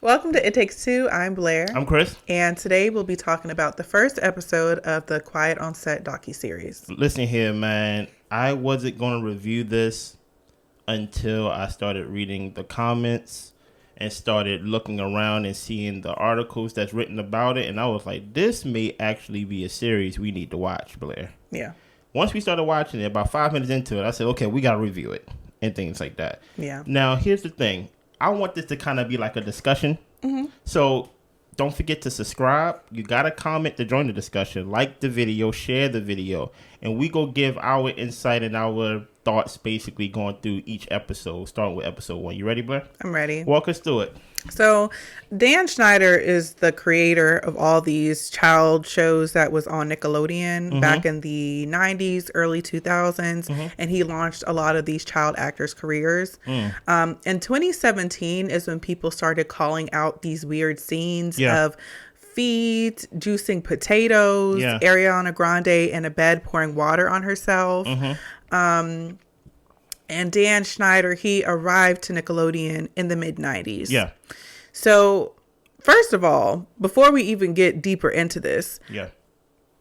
Welcome to It Takes Two. I'm Blair. I'm Chris. And today we'll be talking about the first episode of the Quiet on Set docuseries. Listen here, man. I wasn't going to review this until I started reading the comments and started looking around and seeing the articles that's written about it. And I was like, this may actually be a series we need to watch, Blair. Yeah. Once we started watching it, about 5 minutes into it, I said, okay, we got to review it and things like that. Yeah. Now, here's the thing. I want this to kind of be like a discussion. Mm-hmm. So don't forget to subscribe. You got to comment to join the discussion. Like the video, share the video. And we go give our insight and our thoughts basically going through each episode, starting with episode 1. You ready, Blair? I'm ready. Walk us through it. So Dan Schneider is the creator of all these child shows that was on Nickelodeon back in the 90s, early 2000s. And he launched a lot of these child actors' careers. In 2017 is when people started calling out these weird scenes of feet juicing potatoes, Ariana Grande in a bed pouring water on herself. And Dan Schneider, he arrived to Nickelodeon in the mid-90s. Yeah. So, first of all, before we even get deeper into this,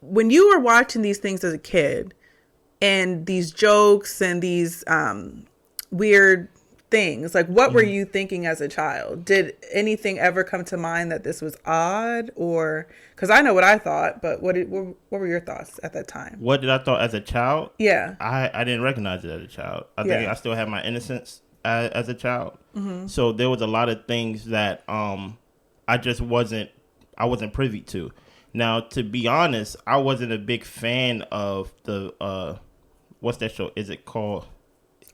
when you were watching these things as a kid, and these jokes and these weird things, like what were you thinking as a child? Did anything ever come to mind that this was odd? Or because I know what I thought, but what were your thoughts at that time? What did I thought as a child? Yeah. I didn't recognize it as a child. I think I still had my innocence as a child. So there was a lot of things that I just wasn't privy to. Now, to be honest, I wasn't a big fan of the what's that show? Is it called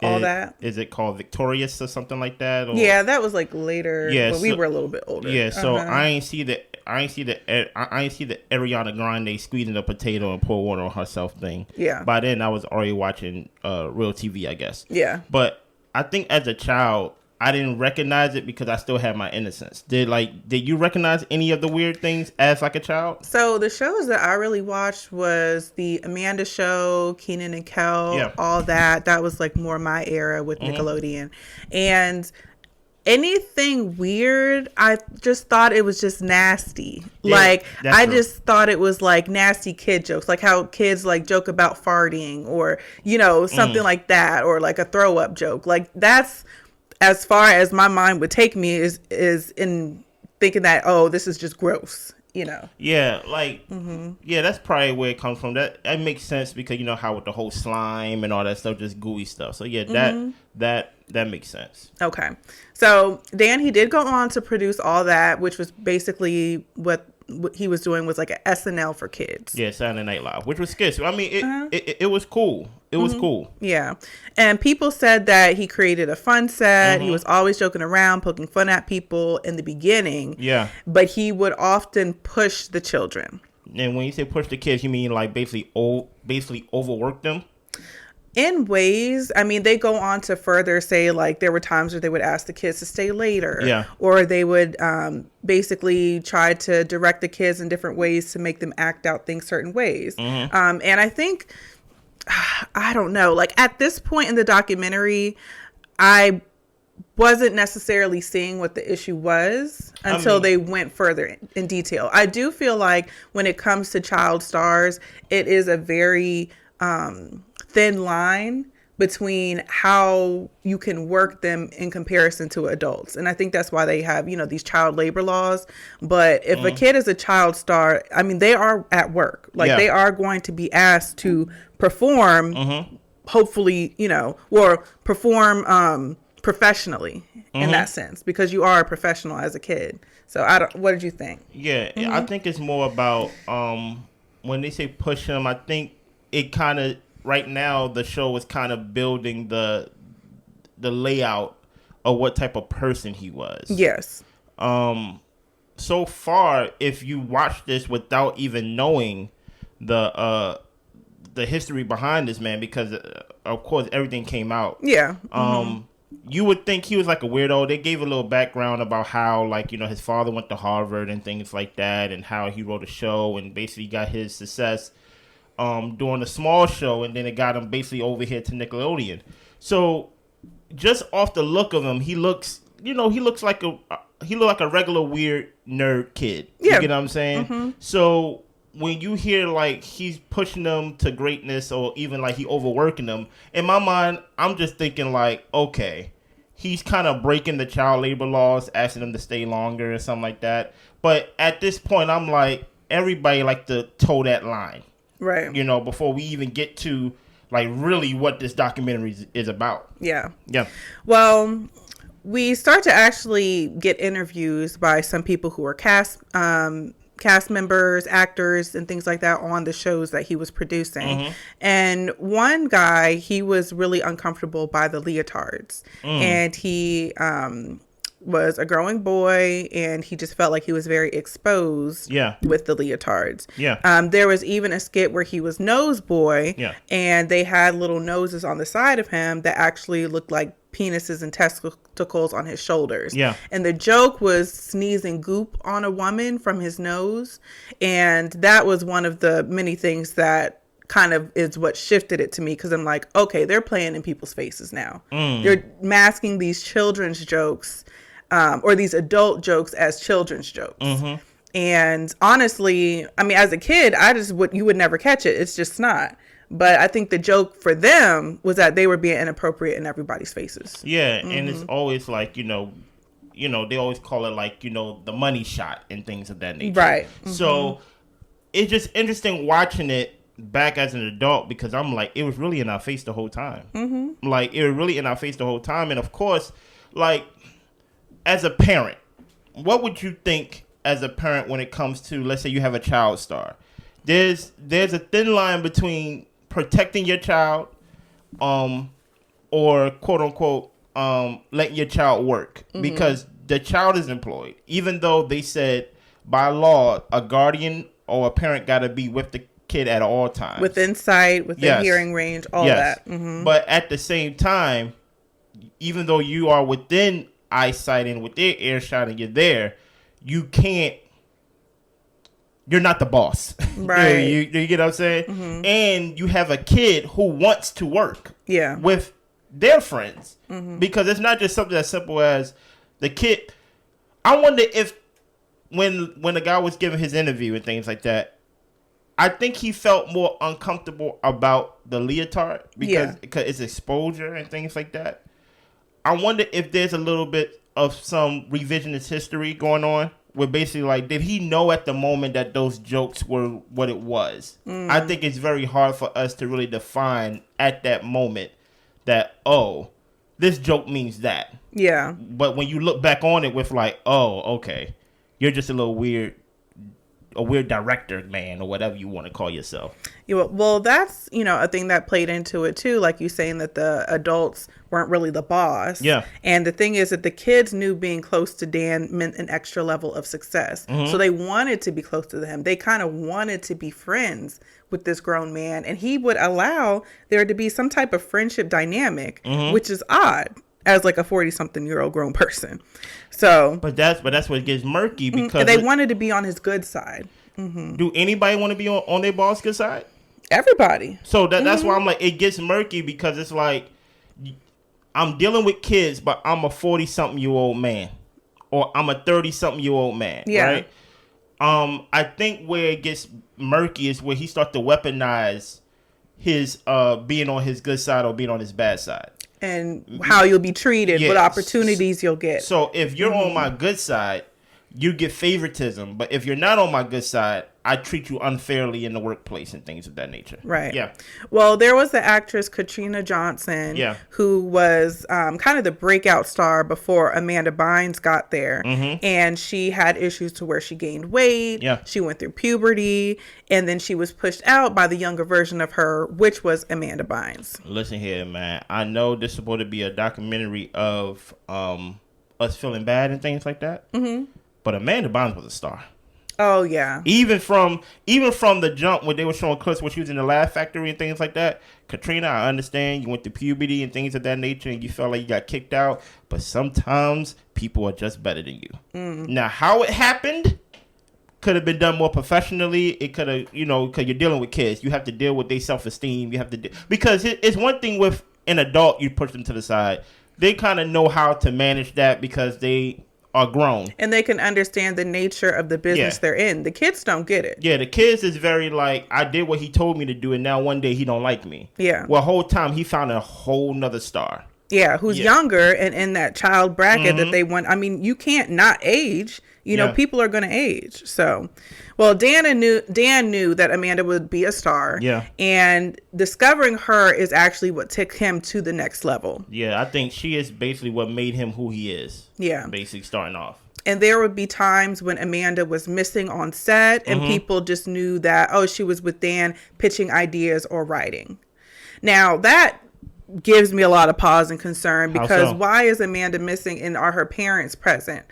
Is it called Victorious or something like that? Or? Yeah, that was like later. Yeah, when we were a little bit older. Yeah, so I ain't see the Ariana Grande squeezing a potato and pour water on herself thing. Yeah. By then I was already watching real TV, I guess. Yeah. But I think as a child I didn't recognize it because I still had my innocence. Did you recognize any of the weird things as like a child? So the shows that I really watched was the Amanda Show, Kenan and Kel, all that. That was like more my era with Nickelodeon. And anything weird, I just thought it was just nasty. Yeah, I just thought it was like nasty kid jokes, like how kids like joke about farting or, something like that, or like a throw up joke. Like that's as far as my mind would take me is in thinking that, oh, this is just gross, Yeah, yeah, that's probably where it comes from. That makes sense because you know how with the whole slime and all that stuff, just gooey stuff. So yeah, that makes sense. Okay. So Dan, he did go on to produce all that, which was basically what he was doing was like an SNL for kids. Yeah, Saturday Night Live, which was skits. I mean, it was cool. It was cool. Yeah. And people said that he created a fun set. He was always joking around, poking fun at people in the beginning. Yeah. But he would often push the children. And when you say push the kids, you mean like basically overwork them? In ways, I mean, they go on to further say, like, there were times where they would ask the kids to stay later. Yeah. Or they would basically try to direct the kids in different ways to make them act out things certain ways. And I think, I don't know, like, at this point in the documentary, I wasn't necessarily seeing what the issue was until they went further in detail. I do feel like when it comes to child stars, it is a very thin line between how you can work them in comparison to adults. And I think that's why they have, these child labor laws. But if a kid is a child star, I mean, they are at work. Like they are going to be asked to perform, hopefully, or perform professionally in that sense, because you are a professional as a kid. So what did you think? Yeah, I think it's more about when they say push them, I think it kind of, right now, the show is kind of building the layout of what type of person he was. Yes. So far, if you watch this without even knowing the history behind this man, because of course everything came out. Yeah. You would think he was like a weirdo. They gave a little background about how, like, his father went to Harvard and things like that, and how he wrote a show and basically got his success doing a small show, and then it got him basically over here to Nickelodeon. So just off the look of him, he looks like like a regular weird nerd kid. You get what I'm saying? Mm-hmm. So when you hear like he's pushing them to greatness, or even like he overworking them, in my mind, I'm just thinking like, okay, he's kind of breaking the child labor laws, asking them to stay longer or something like that. But at this point, I'm like, everybody like to toe that line, right? You know, before we even get to like really what this documentary is about. Yeah. Yeah. Well, we start to actually get interviews by some people who are cast members, actors, and things like that on the shows that he was producing. Mm-hmm. And one guy, he was really uncomfortable by the leotards. And he was a growing boy, and he just felt like he was very exposed with the leotards. There was even a skit where he was nose boy, and they had little noses on the side of him that actually looked like penises and testicles on his shoulders. And the joke was sneezing goop on a woman from his nose. And that was one of the many things that kind of is what shifted it to me, because I'm like, okay, they're playing in people's faces now. They're masking these children's jokes or these adult jokes as children's jokes. And honestly, I mean, as a kid, you would never catch it. It's just not. But I think the joke for them was that they were being inappropriate in everybody's faces. And it's always like, you know, they always call it like, the money shot and things of that nature. Right. So it's just interesting watching it back as an adult, because I'm like, it was really in our face the whole time. Like, it was really in our face the whole time. And of course, like, as a parent, what would you think as a parent when it comes to, let's say you have a child star? There's a thin line between protecting your child, or quote unquote, letting your child work, because the child is employed. Even though they said by law, a guardian or a parent got to be with the kid at all times, within sight, within hearing range, all that. But at the same time, even though you are within eyesight and within earshot and you're there, you're not the boss. Right. you get what I'm saying? And you have a kid who wants to work with their friends. Because it's not just something as simple as the kid. I wonder if when the guy was giving his interview and things like that, I think he felt more uncomfortable about the leotard because it's exposure and things like that. I wonder if there's a little bit of some revisionist history going on, where basically, like, did he know at the moment that those jokes were what it was? I think it's very hard for us to really define at that moment that, oh, this joke means that. Yeah. But when you look back on it with like, oh, okay, you're just a weird director, man, or whatever you want to call yourself. Yeah, well, that's, a thing that played into it too. Like you saying that the adults weren't really the boss. Yeah. And the thing is that the kids knew being close to Dan meant an extra level of success. So they wanted to be close to him. They kind of wanted to be friends with this grown man. And he would allow there to be some type of friendship dynamic, which is odd as like a 40-something-year-old grown person. So, but that's what it gets murky, because they wanted to be on his good side. Do anybody want to be on their boss' good side? Everybody. So that's why I'm like, it gets murky, because it's like, I'm dealing with kids, but I'm a 40-something-year-old man, or I'm a 30-something-year-old man. Yeah. Right. I think where it gets murky is where he starts to weaponize his being on his good side or being on his bad side. And how you'll be treated, what opportunities you'll get. So if you're on my good side, you get favoritism. But if you're not on my good side, I treat you unfairly in the workplace and things of that nature. Right. Yeah. Well, there was the actress Katrina Johnson, who was kind of the breakout star before Amanda Bynes got there. And she had issues to where she gained weight. Yeah. She went through puberty. And then she was pushed out by the younger version of her, which was Amanda Bynes. Listen here, man. I know this is supposed to be a documentary of us feeling bad and things like that. But Amanda Bynes was a star. Oh yeah. Even from the jump when they were showing clips when she was in the Laugh Factory and things like that. Katrina, I understand you went through puberty and things of that nature and you felt like you got kicked out, but sometimes people are just better than you. Now, how it happened could have been done more professionally. It could have, because you're dealing with kids, you have to deal with their self-esteem. You have to because it's one thing with an adult, you push them to the side. They kind of know how to manage that because they are grown. And they can understand the nature of the business they're in. The kids don't get it. Yeah, the kids is very like, I did what he told me to do, and now one day he don't like me. Yeah. Well, whole time he found a whole nother star. Yeah, who's younger and in that child bracket that they want. I mean, you can't not age. You know, people are going to age. So, well, Dan knew that Amanda would be a star. Yeah. And discovering her is actually what took him to the next level. Yeah, I think she is basically what made him who he is. Yeah. Basically starting off. And there would be times when Amanda was missing on set and people just knew that, oh, she was with Dan pitching ideas or writing. Now, that gives me a lot of pause and concern because why is Amanda missing and are her parents present?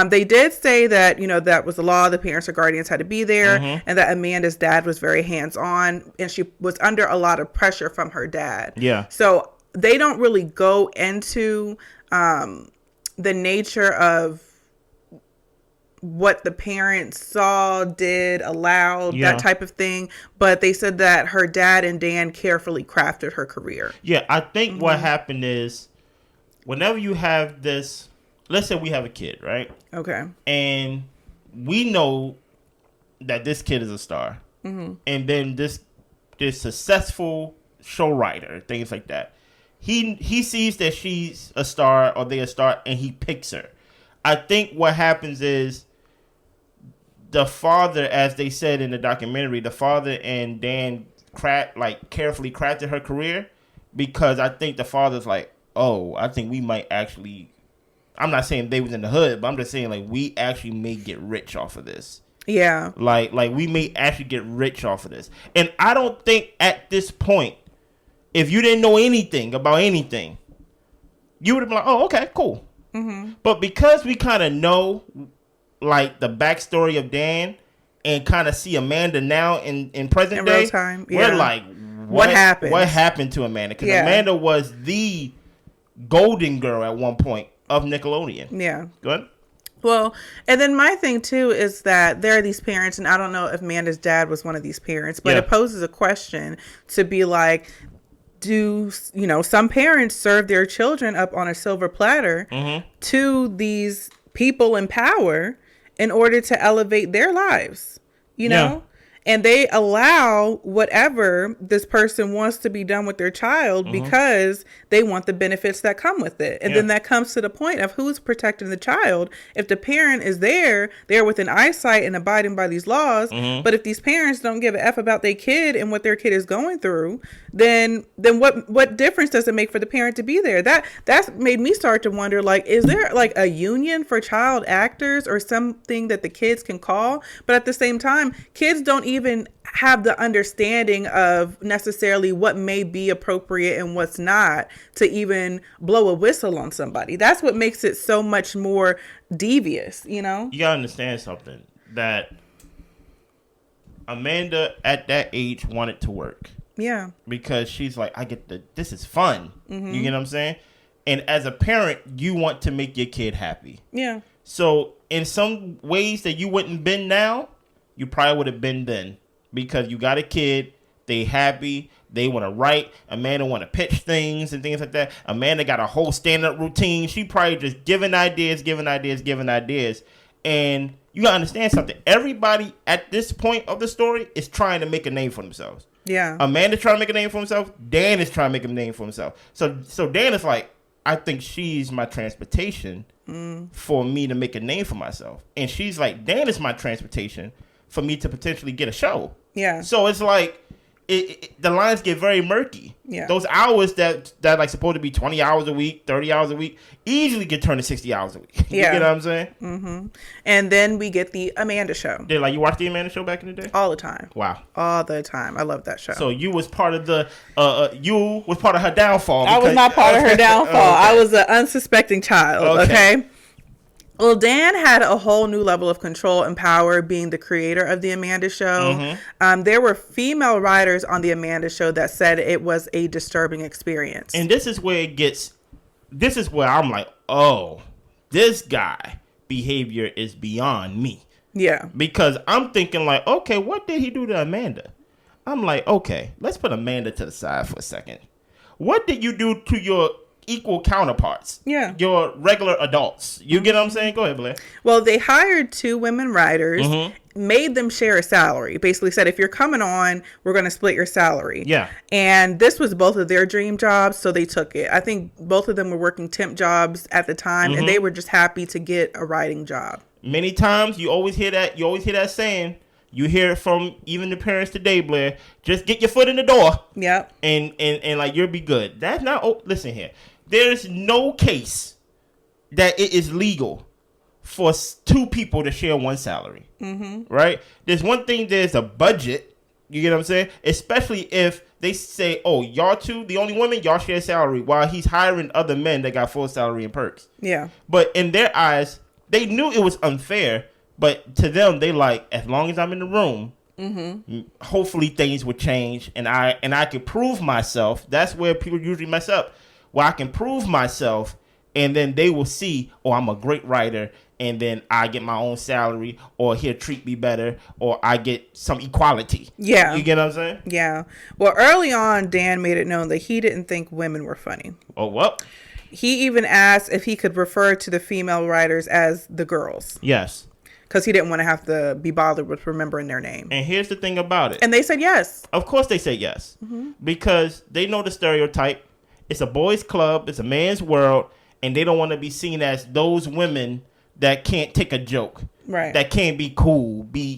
They did say that, you know, that was the law. The parents or guardians had to be there and that Amanda's dad was very hands-on and she was under a lot of pressure from her dad. Yeah. So they don't really go into the nature of what the parents saw, did, allowed, that type of thing. But they said that her dad and Dan carefully crafted her career. Yeah, I think what happened is whenever you have this, let's say we have a kid, right? Okay. And we know that this kid is a star. And then this successful show writer, things like that. He sees that she's a star or they're a star and he picks her. I think what happens is the father, as they said in the documentary, the father and Dan carefully crafted her career because I think the father's like, oh, I think we might actually, I'm not saying they was in the hood, but I'm just saying like we actually may get rich off of this. Yeah. Like we may actually get rich off of this. And I don't think at this point, if you didn't know anything about anything, you would have been like, oh, okay, cool. But because we kind of know like the backstory of Dan and kind of see Amanda now in present day, real time, we're like, what happened? What happened to Amanda? Because Amanda was the golden girl at one point of Nickelodeon. Yeah. Go ahead. Well, and then my thing too is that there are these parents, and I don't know if Amanda's dad was one of these parents, but it poses a question to be like, do, you know, some parents serve their children up on a silver platter to these people in power in order to elevate their lives, you know? And they allow whatever this person wants to be done with their child because they want the benefits that come with it. And then that comes to the point of who's protecting the child. If the parent is there, they're within eyesight and abiding by these laws. But if these parents don't give a F about their kid and what their kid is going through, then what difference does it make for the parent to be there? That's made me start to wonder, like, is there like a union for child actors or something that the kids can call? But at the same time, kids don't even have the understanding of necessarily what may be appropriate and what's not to even blow a whistle on somebody. That's what makes it so much more devious, you know? You gotta understand something, that Amanda at that age wanted to work. Yeah. Because she's like, this is fun. You get what I'm saying? And as a parent, you want to make your kid happy. Yeah. So in some ways that you wouldn't been now, you probably would have been then, because you got a kid, they happy, they want to write, Amanda want to pitch things and things like that. Amanda got a whole stand-up routine. She probably just giving ideas. And you got to understand something. Everybody at this point of the story is trying to make a name for themselves. Yeah. Amanda's trying to make a name for himself. Dan is trying to make a name for himself. So Dan is like, I think she's my transportation for me to make a name for myself. And she's like, Dan is my transportation for me to potentially get a show. Yeah. So it's like, the lines get very murky. Yeah. Those hours that like supposed to be 20 hours a week, 30 hours a week, easily get turned to 60 hours a week. You get what I'm saying? And then we get the Amanda Show. Yeah, like you watched the Amanda Show back in the day? All the time. Wow. All the time. I love that show. So you was part of her downfall. I was not part of her downfall. Okay. I was an unsuspecting child. Okay. Well, Dan had a whole new level of control and power being the creator of the Amanda Show. There were female writers on the Amanda Show that said it was a disturbing experience. And this is where I'm like, oh, this guy behavior is beyond me. Yeah. Because I'm thinking like, okay, what did he do to Amanda? I'm like, okay, let's put Amanda to the side for a second. What did you do to your equal counterparts. Yeah. Your regular adults. You get what I'm saying? Go ahead, Blair. Well, they hired 2 women writers, made them share a salary. Basically said, if you're coming on, we're going to split your salary. Yeah. And this was both of their dream jobs, so they took it. I think both of them were working temp jobs at the time, and they were just happy to get a writing job. Many times, you always hear that saying. You hear it from even the parents today, Blair. Just get your foot in the door. Yep. And like, you'll be good. That's not... Oh, listen here. There's no case that it is legal for 2 people to share one salary. Right? There's one thing, there's a budget. You get what I'm saying? Especially if they say, oh, y'all 2, the only women, y'all share salary, while he's hiring other men that got full salary and perks. Yeah. But in their eyes, they knew it was unfair. But to them, they like, as long as I'm in the room, hopefully things would change, and I could prove myself. That's where people usually mess up. Well, I can prove myself, and then they will see, oh, I'm a great writer, and then I get my own salary, or he'll treat me better, or I get some equality. Yeah. You get what I'm saying? Yeah. Well, early on, Dan made it known that he didn't think women were funny. Oh, what? He even asked if he could refer to the female writers as the girls. Yes. Because he didn't want to have to be bothered with remembering their name. And here's the thing about it. And they said yes. Of course they say yes. Because they know the stereotype. It's a boys' club. It's a man's world. And they don't want to be seen as those women that can't take a joke. Right. That can't be cool. Be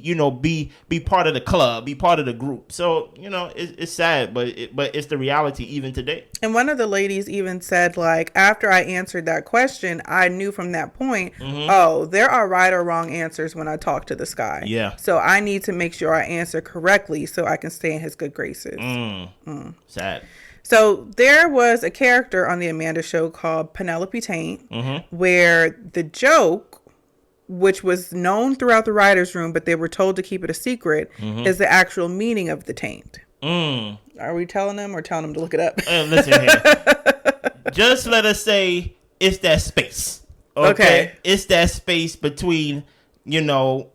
part of the club. Be part of the group. So, it's sad, but it's the reality even today. And one of the ladies even said, like, after I answered that question, I knew from that point, oh, there are right or wrong answers when I talk to this guy. Yeah. So I need to make sure I answer correctly so I can stay in his good graces. Sad. So there was a character on the Amanda show called Penelope Taint, where the joke, which was known throughout the writer's room, but they were told to keep it a secret, is the actual meaning of the taint. Are we telling them or telling them to look it up? Listen here. Just let us say it's that space. Okay. It's that space between on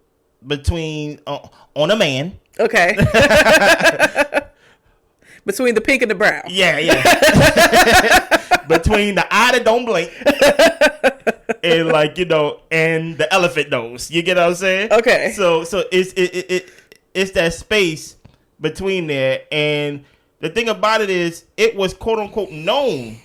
a man. Okay. Between the pink and the brown. Yeah. Between the eye that don't blink and and the elephant nose. You get what I'm saying? Okay. So it's that space between there, and the thing about it is, it was quote unquote known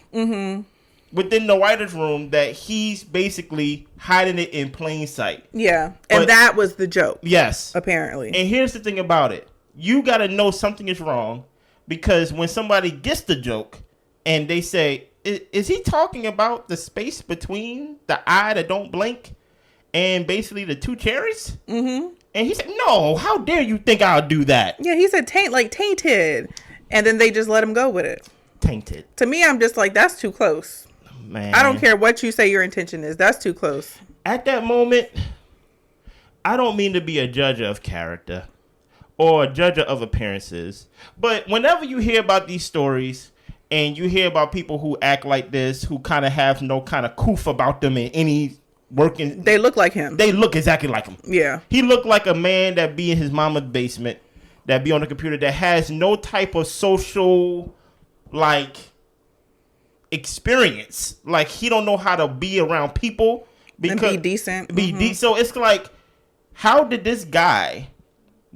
within the writer's room that he's basically hiding it in plain sight. Yeah, and that was the joke. Yes, apparently. And here's the thing about it: you got to know something is wrong, because when somebody gets the joke and they say, is he talking about the space between the eye that don't blink and basically the 2 cherries? And he said, no, how dare you think I'll do that? Yeah, he said tainted. And then they just let him go with it. Tainted. To me, I'm just like, that's too close. Man. I don't care what you say your intention is. That's too close. At that moment, I don't mean to be a judge of character or a judge of appearances, but whenever you hear about these stories and you hear about people who act like this, who kind of have no kind of coof about them in any working, they look like him. They look exactly like him. Yeah. He looked like a man that be in his mama's basement, that be on the computer, that has no type of social, experience. Like, he don't know how to be around people. And be decent. So it's like, how did this guy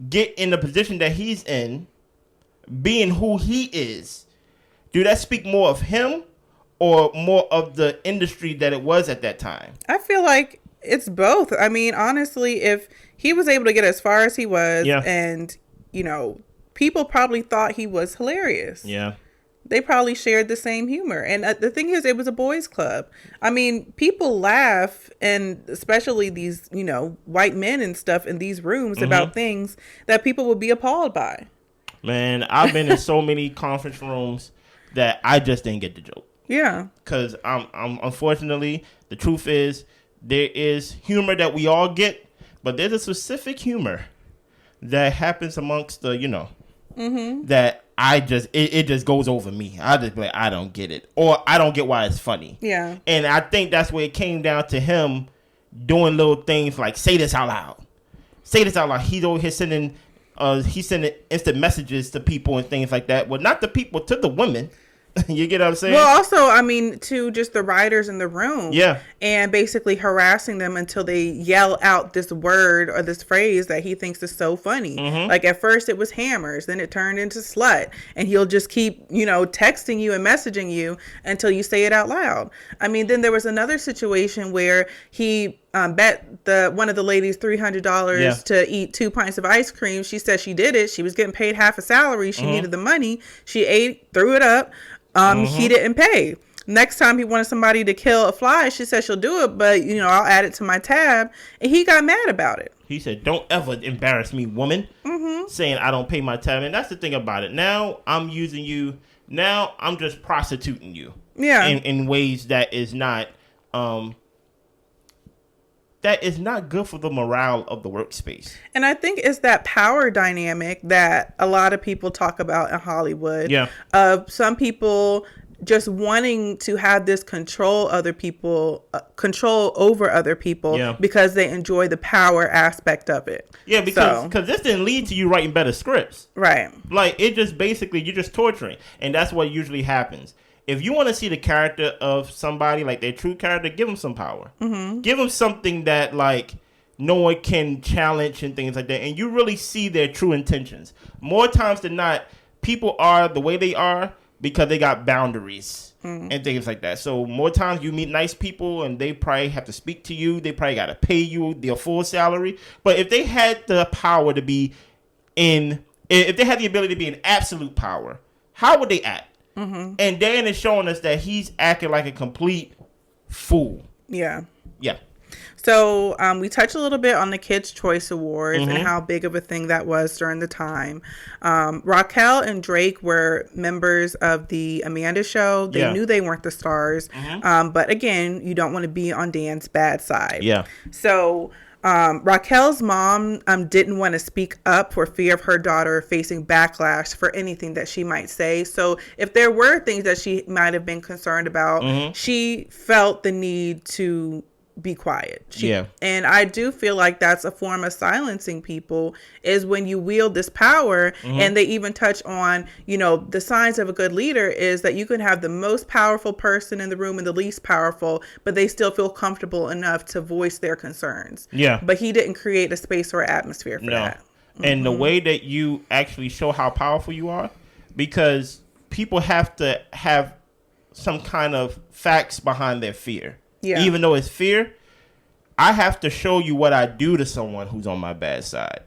get in the position that he's in, being who he is? Do that speak more of him or more of the industry that it was at that time? I feel like it's both. I mean, honestly, if he was able to get as far as he was, and, people probably thought he was hilarious. Yeah. They probably shared the same humor. And the thing is, it was a boys' club. I mean, people laugh, and especially these, white men and stuff in these rooms about things that people would be appalled by. Man, I've been in so many conference rooms that I just didn't get the joke. Yeah. Because I'm unfortunately, the truth is, there is humor that we all get, but there's a specific humor that happens amongst the, that it just goes over me. I just be like, I don't get it. Or I don't get why it's funny. Yeah. And I think that's where it came down to him doing little things like, say this out loud. Say this out loud. He's over here sending instant messages to people and things like that. Well, not the people, to the women. You get what I'm saying? Well, also, I mean, to just the writers in the room. Yeah. And basically harassing them until they yell out this word or this phrase that he thinks is so funny. Like at first it was hammers, then it turned into slut. And he'll just keep, texting you and messaging you until you say it out loud. I mean, then there was another situation where he bet one of the ladies $300 to eat 2 pints of ice cream. She said she did it. She was getting paid half a salary. She needed the money. She ate, threw it up. He didn't pay. Next time he wanted somebody to kill a fly, she said she'll do it, but I'll add it to my tab. And he got mad about it. He said, "Don't ever embarrass me, woman." Saying I don't pay my tab. And that's the thing about it. Now I'm using you. Now I'm just prostituting you. Yeah. In ways that is not good for the morale of the workspace. And I think it's that power dynamic that a lot of people talk about in Hollywood. Yeah. Of some people just wanting to have this control over other people because they enjoy the power aspect of it. Yeah, because this didn't lead to you writing better scripts. Right. Like, it just basically, you're just torturing. And that's what usually happens. If you want to see the character of somebody, like their true character, give them some power. Give them something that, like, no one can challenge and things like that. And you really see their true intentions. More times than not, people are the way they are because they got boundaries and things like that. So more times you meet nice people and they probably have to speak to you. They probably got to pay you their full salary. But if they had the power to be if they had the ability to be in absolute power, how would they act? And Dan is showing us that he's acting like a complete fool. Yeah. Yeah. So we touched a little bit on the Kids' Choice Awards and how big of a thing that was during the time. Raquel and Drake were members of the Amanda show. They knew they weren't the stars. But again, you don't want to be on Dan's bad side. Yeah. So Raquel's mom didn't want to speak up for fear of her daughter facing backlash for anything that she might say. So if there were things that she might have been concerned about, she felt the need to be quiet. And I do feel like that's a form of silencing people, is when you wield this power. And they even touch on, the signs of a good leader is that you can have the most powerful person in the room and the least powerful, but they still feel comfortable enough to voice their concerns. Yeah. But he didn't create a space or atmosphere for that. And the way that you actually show how powerful you are, because people have to have some kind of facts behind their fear. Yeah. Even though it's fear, I have to show you what I do to someone who's on my bad side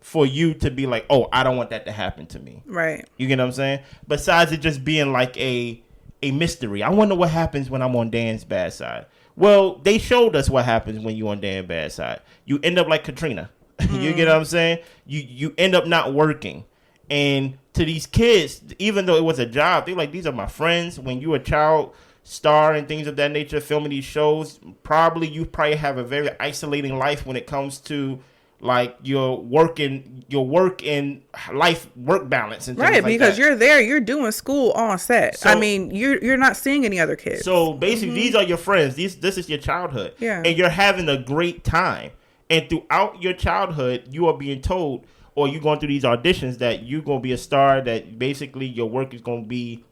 for you to be like, oh, I don't want that to happen to me. Right. You get what I'm saying? Besides it just being like a mystery. I wonder what happens when I'm on Dan's bad side. Well, they showed us what happens when you're on Dan's bad side. You end up like Katrina. You get what I'm saying? You end up not working. And to these kids, even though it was a job, they're like, these are my friends. When you're a child star and things of that nature, filming these shows, you probably have a very isolating life when it comes to like your work and life work balance and things right, like because that. You're there, you're doing school on set. So, I mean, you're not seeing any other kids. So basically, these are your friends. This is your childhood. Yeah. And you're having a great time. And throughout your childhood, you are being told, or you're going through these auditions, that you're going to be a star, that basically your work is going to be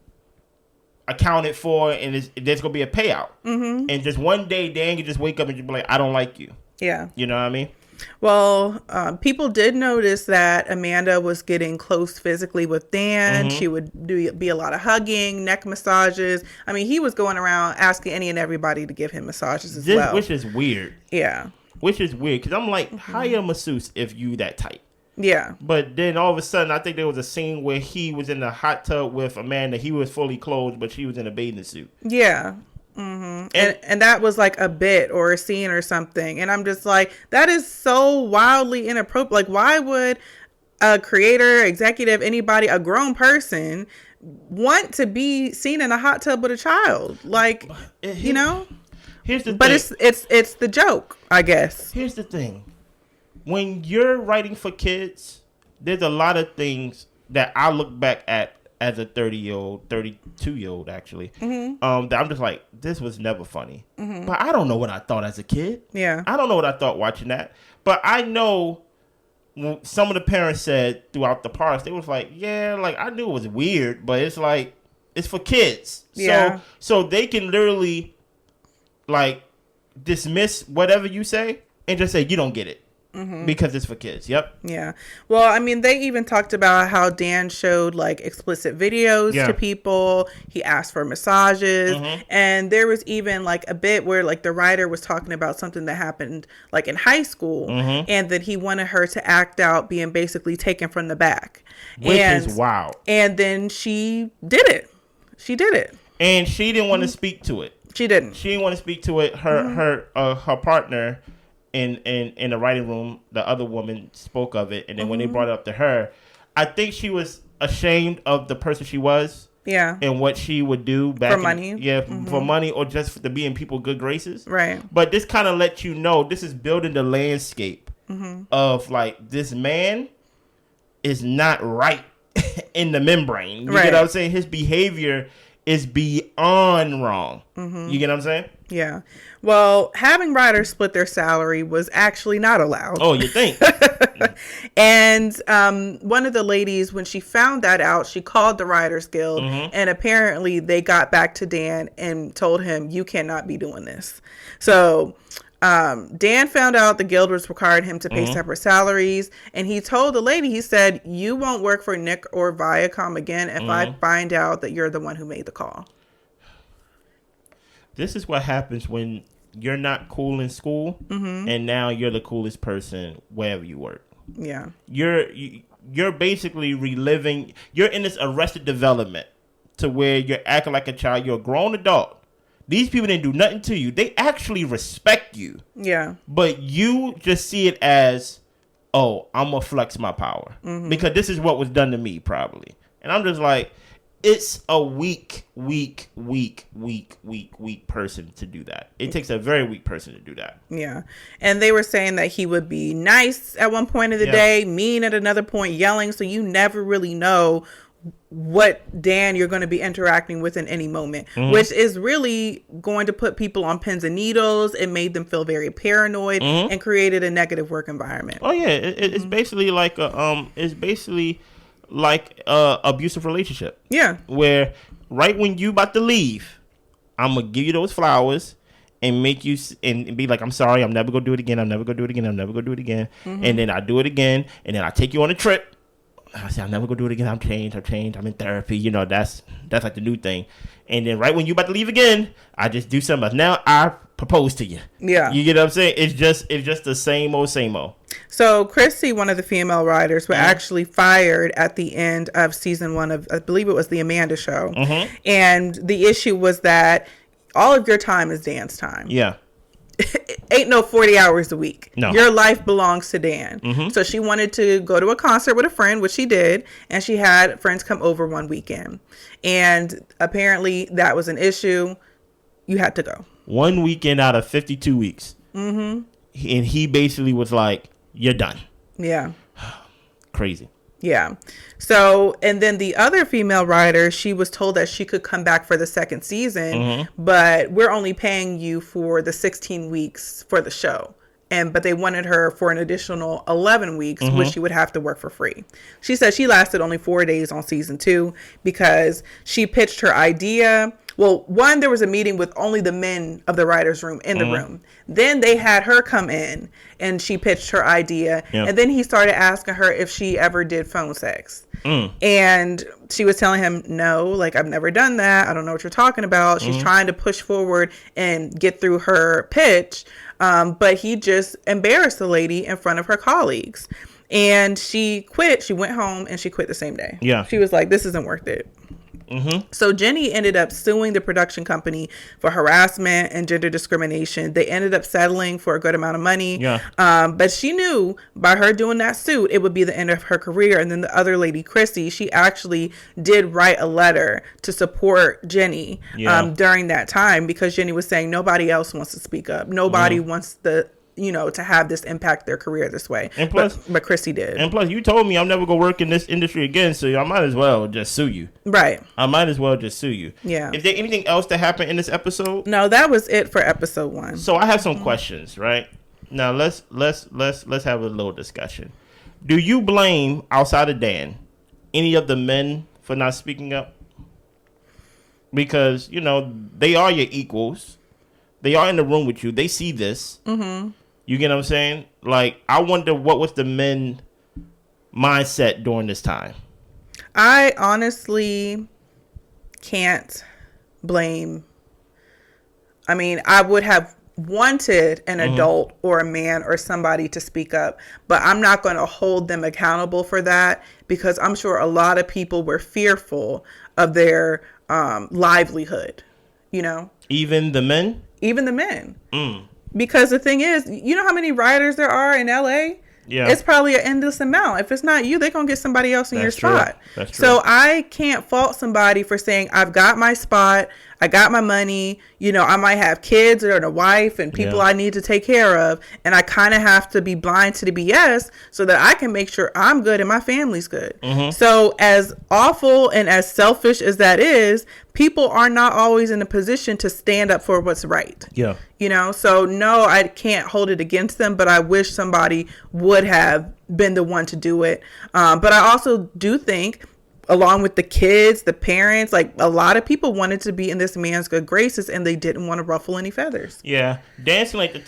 accounted for, and there's going to be a payout. And just one day, Dan can just wake up and just be like, I don't like you. Yeah. You know what I mean? Well, people did notice that Amanda was getting close physically with Dan. She would be a lot of hugging, neck massages. I mean, he was going around asking any and everybody to give him massages as well. Which is weird. Yeah. Which is weird, because I'm like, hire a masseuse if you that tight. Yeah. But then all of a sudden, I think there was a scene where he was in the hot tub with Amanda. He was fully clothed, but she was in a bathing suit. Yeah. And that was like a bit or a scene or something. And I'm just like, that is so wildly inappropriate. Like, why would a creator, executive, anybody, a grown person want to be seen in a hot tub with a child? Like, Here's the thing. But it's the joke, I guess. Here's the thing. When you're writing for kids, there's a lot of things that I look back at as a 30-year-old, 32-year-old actually, that I'm just like, this was never funny. But I don't know what I thought as a kid. Yeah. I don't know what I thought watching that. But I know some of the parents said throughout the parts, they was like, yeah, like I knew it was weird, but it's like, It's for kids. Yeah. So they can literally like dismiss whatever you say and just say you don't get it. Because it's for kids. Yep. Yeah. Well, I mean, they even talked about how Dan showed like explicit videos to people. He asked for massages. And there was even like a bit where like the writer was talking about something that happened like in high school and that he wanted her to act out being basically taken from the back. Which is wild. And then she did it. She did it. And she didn't want to speak to it. She didn't. She didn't want to speak to it. Her partner in the writing room, the other woman spoke of it, and then when they brought it up to her, I think she was ashamed of the person she was, and what she would do back for money, for money, or just to be in people's good graces, right? But this kind of lets you know this is building the landscape of like this man is not right in the membrane. You get what I'm saying? His behavior is beyond wrong. You get what I'm saying? Yeah. Well, having writers split their salary was actually not allowed. Oh, you think? And one of the ladies, when she found that out, she called the Writers Guild, and apparently they got back to Dan and told him, you cannot be doing this. So Dan found out the guild was requiring him to pay separate salaries, and he told the lady, he said, you won't work for Nick or Viacom again if I find out that you're the one who made the call. This is what happens when you're not cool in school, and now you're the coolest person wherever you work. Yeah. You're basically reliving. You're in this arrested development to where you're acting like a child. You're a grown adult. These people didn't do nothing to you. They actually respect you. Yeah. But you just see it as, oh, I'm going to flex my power. Because this is what was done to me, probably. And I'm just like, it's a weak person to do that. It takes a very weak person to do that. Yeah. And they were saying that he would be nice at one point of the day, mean at another point, yelling. So you never really know what Dan you're going to be interacting with in any moment, which is really going to put people on pins and needles. It made them feel very paranoid and created a negative work environment. Oh yeah, it's basically like abusive relationship. Yeah, where right when you about to leave, I'm gonna give you those flowers and make you and be like, I'm sorry, I'm never gonna do it again. I'm never gonna do it again. I'm never gonna do it again. And then I do it again, and then I take you on a trip. I say, I'm never gonna do it again. I'm changed. I'm in therapy. You know, that's like the new thing. And then right when you about to leave again, I just do something else. Now I propose to you. Yeah. You get what I'm saying? It's just the same old. So Chrissy, one of the female writers, was actually fired at the end of season 1 of, I believe it was the Amanda show. And the issue was that all of your time is Dan's time. Yeah. Ain't no 40 hours a week. No. Your life belongs to Dan. So she wanted to go to a concert with a friend, which she did, and she had friends come over one weekend. And apparently that was an issue. You had to go. One weekend out of 52 weeks. And he basically was like, you're done. Yeah. Crazy. Yeah. So, and then the other female writer, she was told that she could come back for the second season, but we're only paying you for the 16 weeks for the show. But they wanted her for an additional 11 weeks, which she would have to work for free. She said she lasted only 4 days on season 2 because she pitched her idea. Well, one, there was a meeting with only the men of the writer's room in the room. Then they had her come in and she pitched her idea. And then he started asking her if she ever did phone sex. And she was telling him, no, like, I've never done that. I don't know what you're talking about. She's trying to push forward and get through her pitch. But he just embarrassed the lady in front of her colleagues. And she quit. She went home and she quit the same day. Yeah. She was like, this isn't worth it. So Jenny ended up suing the production company for harassment and gender discrimination. They ended up settling for a good amount of money. But she knew by her doing that suit, it would be the end of her career. And then the other lady, Chrissy, she actually did write a letter to support Jenny during that time because Jenny was saying nobody else wants to speak up. Nobody wants to have this impact their career this way. And plus, but Chrissy did. And plus, you told me I'm never going to work in this industry again, so I might as well just sue you. Right. I might as well just sue you. Yeah. Is there anything else that happened in this episode? No, that was it for episode 1. So I have some questions, right? Now let's have a little discussion. Do you blame, outside of Dan, any of the men for not speaking up? because, you know, they are your equals. They are in the room with you. They see this. Mm-hmm. You get what I'm saying? Like, I wonder what was the men mindset during this time. I honestly can't blame. I mean, I would have wanted an adult or a man or somebody to speak up, but I'm not going to hold them accountable for that, because I'm sure a lot of people were fearful of their livelihood, you know? Even the men? Even the men. Because the thing is, you know how many rioters there are in LA? Yeah. It's probably an endless amount. If it's not you, they're going to get somebody else in your spot. That's true. So I can't fault somebody for saying, I've got my spot, I got my money, you know, I might have kids or a wife and people I need to take care of, and I kind of have to be blind to the BS so that I can make sure I'm good and my family's good. So as awful and as selfish as that is, people are not always in a position to stand up for what's right. Yeah. You know, so no, I can't hold it against them, but I wish somebody would have been the one to do it. But I also do think, along with the kids, the parents, like, a lot of people wanted to be in this man's good graces and they didn't want to ruffle any feathers. Yeah. Dancing like the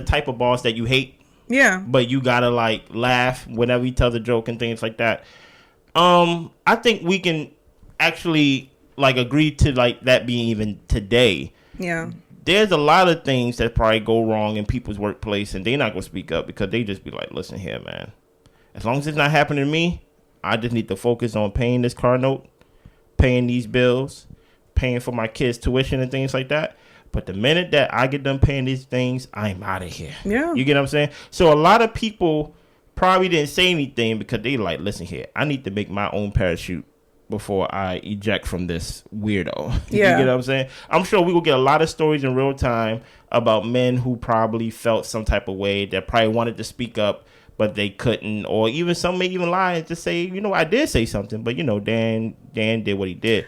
type of boss that you hate. Yeah. But you gotta like laugh whenever he tells a joke and things like that. I think we can actually like agree to like that being even today. Yeah. There's a lot of things that probably go wrong in people's workplace and they're not gonna speak up because they just be like, listen here, man. As long as it's not happening to me, I just need to focus on paying this car note, paying these bills, paying for my kids' tuition and things like that. But the minute that I get done paying these things, I'm out of here. Yeah. You get what I'm saying? So a lot of people probably didn't say anything because they like, listen here, I need to make my own parachute before I eject from this weirdo. Yeah. You get what I'm saying? I'm sure we will get a lot of stories in real time about men who probably felt some type of way that probably wanted to speak up, but they couldn't, or even some may even lie and just say, you know, I did say something, but you know, Dan did what he did.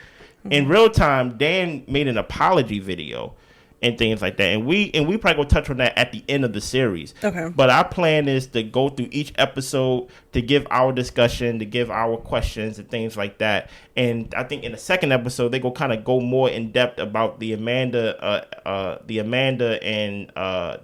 In real time, Dan made an apology video and things like that, and we probably gonna touch on that at the end of the series. Okay. But our plan is to go through each episode to give our discussion, to give our questions and things like that. And I think in the second episode they go kind of go more in depth about the Amanda and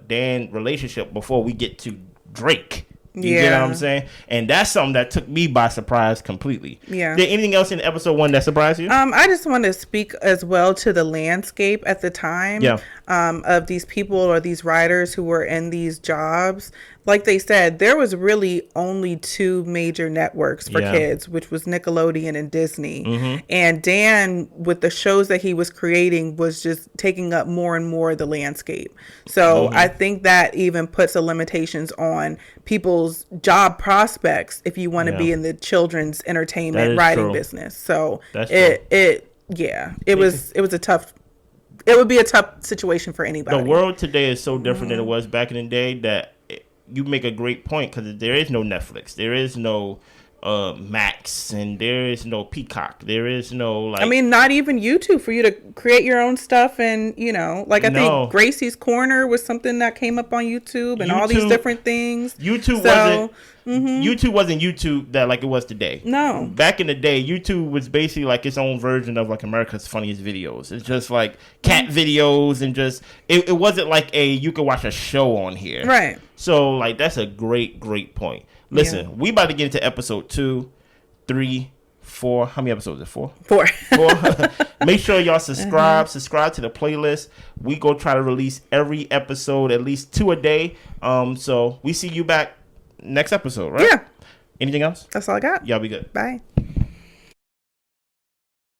Dan relationship before we get to Drake. You get what I'm saying? And that's something that took me by surprise completely. Yeah. Did anything else in episode 1 that surprised you? I just want to speak as well to the landscape at the time of these people or these writers who were in these jobs. Like they said, there was really only 2 major networks for kids, which was Nickelodeon and Disney. Mm-hmm. And Dan, with the shows that he was creating, was just taking up more and more of the landscape. So I think that even puts a limitations on people's job prospects if you want to be in the children's entertainment writing business. So it would be a tough situation for anybody. The world today is so different than it was back in the day that you make a great point, because there is no Netflix, there is no Max, and there is no Peacock, there is no like. I mean, not even YouTube for you to create your own stuff, and you know, like I think Gracie's Corner was something that came up on YouTube, and all these different things. YouTube wasn't YouTube that like it was today. No, back in the day, YouTube was basically like its own version of like America's Funniest Videos. It's just like cat videos, and just it wasn't like you could watch a show on here, right? So like that's a great point. Listen, we about to get into episode 2, 3, 4. How many episodes is it? 4. Make sure y'all subscribe to the playlist. We go try to release every episode, at least 2 a day. So we see you back next episode, right? Yeah. Anything else? That's all I got. Y'all be good. Bye.